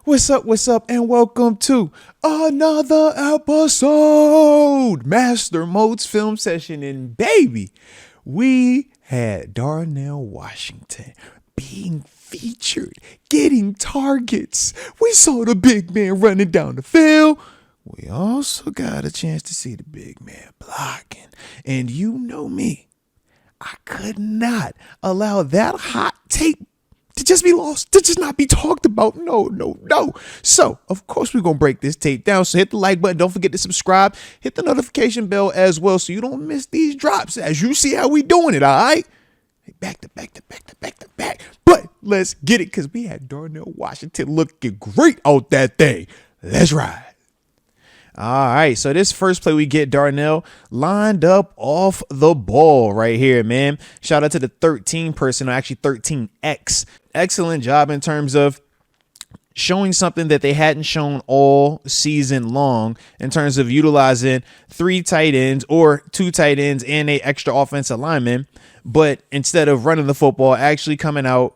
What's up, and welcome to another episode, Master Moats Film Session. And baby, we had Darnell Washington being featured, getting targets. We saw the big man running down the field. We also got a chance to see the big man blocking. And you know me, I could not allow that hot take to just be lost, to just not be talked about. No. So, of course, we're going to break this tape down. So hit the like button. Don't forget to subscribe. Hit the notification bell as well so you don't miss these drops as you see how we doing it, all right? Back to back. But let's get it because we had Darnell Washington looking great out that thing. Let's ride. All right, so this first play we get Darnell lined up off the ball right here, man. Shout out to the 13 personnel, actually 13X. Excellent job in terms of showing something that they hadn't shown all season long in terms of utilizing 3 tight ends or 2 tight ends and a extra offensive lineman, but instead of running the football, actually coming out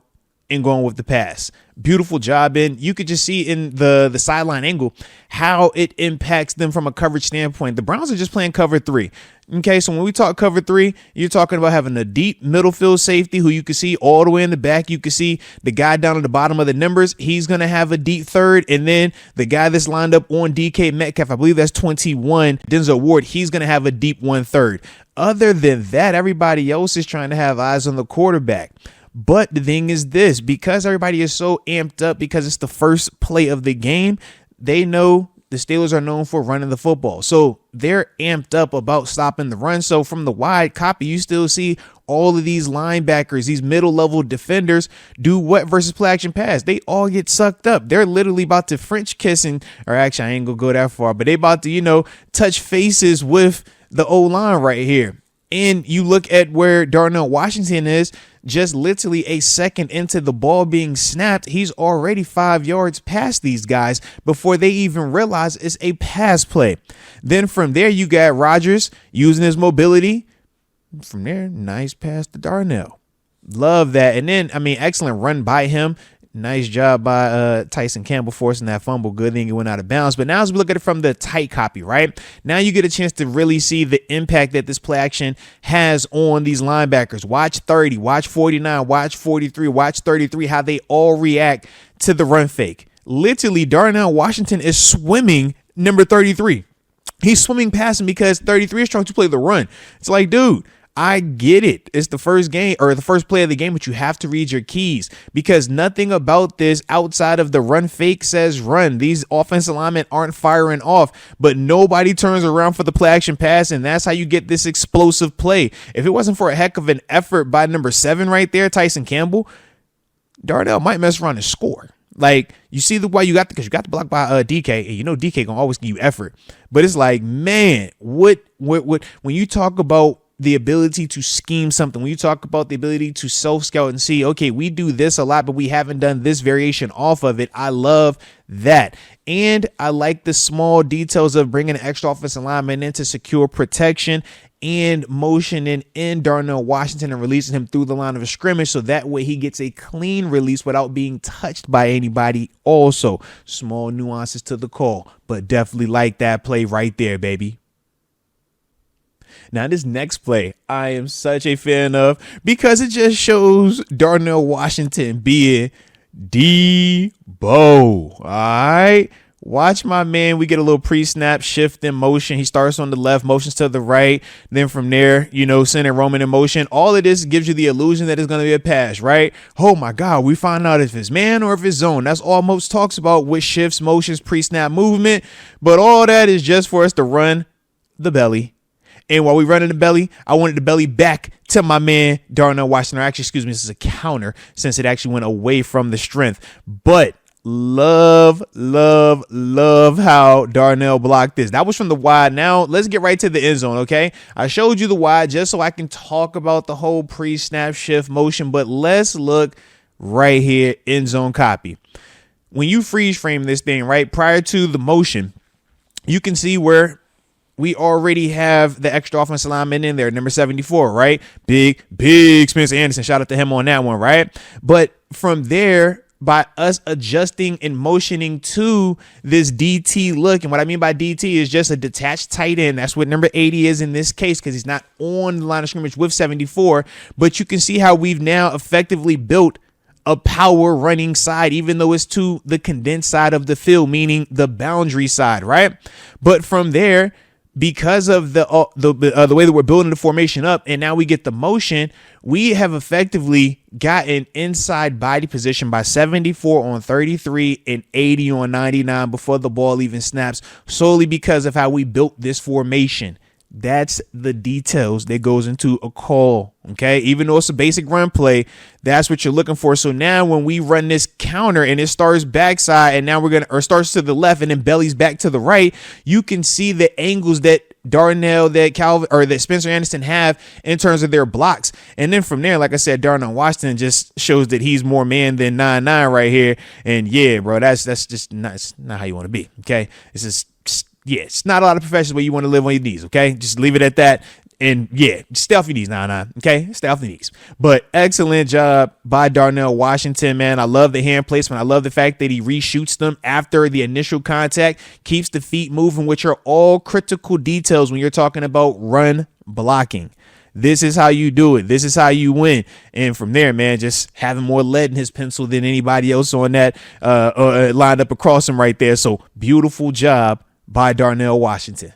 and going with the pass. Beautiful job. And you could just see in the sideline angle how it impacts them from a coverage standpoint. The Browns are just playing cover 3. Okay, so when we talk cover 3, you're talking about having a deep middle field safety who you can see all the way in the back. You can see the guy down at the bottom of the numbers. He's going to have a deep third. And then the guy that's lined up on DK Metcalf, I believe that's 21, Denzel Ward, he's going to have a deep 1/3. Other than that, everybody else is trying to have eyes on the quarterback. But the thing is this, because everybody is so amped up because it's the first play of the game, they know the Steelers are known for running the football. So they're amped up about stopping the run. So from the wide copy, you still see all of these linebackers, these middle level defenders do what versus play action pass? They all get sucked up. They're literally about to French kissing, or actually I ain't gonna go that far, but they about to, touch faces with the O-line right here. And you look at where Darnell Washington is, just literally a second into the ball being snapped, he's already 5 yards past these guys before they even realize it's a pass play. Then from there, you got Rodgers using his mobility. From there, nice pass to Darnell. Love that. And then, excellent run by him. Nice job by Tyson Campbell forcing that fumble. Good thing it went out of bounds. But now as we look at it from the tight copy, right? Now you get a chance to really see the impact that this play action has on these linebackers. Watch 30, watch 49, watch 43, watch 33, how they all react to the run fake. Literally, Darnell Washington is swimming number 33. He's swimming past him because 33 is trying to play the run. It's like, dude, I get it. It's the first game or the first play of the game, but you have to read your keys because nothing about this outside of the run fake says run. These offensive linemen aren't firing off, but nobody turns around for the play action pass, and that's how you get this explosive play. If it wasn't for a heck of an effort by number 7 right there, Tyson Campbell, Darnell might mess around and score. Like, you see why you got because you got the block by DK, and DK gonna always give you effort. But it's like, man, what when you talk about the ability to scheme something, when you talk about the ability to self-scout and see, okay, we do this a lot, but we haven't done this variation off of it. I love that. And I like the small details of bringing an extra offensive lineman in to secure protection and motioning in Darnell Washington and releasing him through the line of a scrimmage. So that way he gets a clean release without being touched by anybody. Also, small nuances to the call, but definitely like that play right there, baby. Now, this next play, I am such a fan of because it just shows Darnell Washington being Debo. All right. Watch my man. We get a little pre-snap shift in motion. He starts on the left, motions to the right. Then from there, center Roman in motion. All of this gives you the illusion that it's going to be a pass, right? Oh, my God. We find out if it's man or if it's zone. That's all Moats talks about with shifts, motions, pre-snap movement. But all that is just for us to run the belly. And while we run in the belly, I wanted the belly back to my man, Darnell Washington. Actually, excuse me, this is a counter since it actually went away from the strength. But love how Darnell blocked this. That was from the wide. Now, let's get right to the end zone, okay? I showed you the wide just so I can talk about the whole pre-snap shift motion. But let's look right here, end zone copy. When you freeze frame this thing, right, prior to the motion, you can see where we already have the extra offensive lineman in there, number 74, right? Big Spencer Anderson. Shout out to him on that one, right? But from there, by us adjusting and motioning to this DT look. And what I mean by DT is just a detached tight end. That's what number 80 is in this case, because he's not on the line of scrimmage with 74. But you can see how we've now effectively built a power running side, even though it's to the condensed side of the field, meaning the boundary side, right? But from there, because of the way that we're building the formation up, and now we get the motion, we have effectively gotten inside body position by 74 on 33 and 80 on 99 before the ball even snaps, solely because of how we built this formation. That's the details that goes into a call. Okay. Even though it's a basic run play, that's what you're looking for. So now when we run this counter and it starts backside and now or starts to the left and then bellies back to the right, you can see the angles that Darnell, that Spencer Anderson have in terms of their blocks. And then from there, like I said, Darnell Washington just shows that he's more man than 9-9 right here. And yeah, bro, that's just not how you want to be. Okay. It's just, yeah, it's not a lot of professions where you want to live on your knees, okay? Just leave it at that. And yeah, stay off your knees, 9-9, okay? Stay off the knees. But excellent job by Darnell Washington, man. I love the hand placement. I love the fact that he reshoots them after the initial contact, keeps the feet moving, which are all critical details when you're talking about run blocking. This is how you do it. This is how you win. And from there, man, just having more lead in his pencil than anybody else on that lined up across him right there. So beautiful job by Darnell Washington.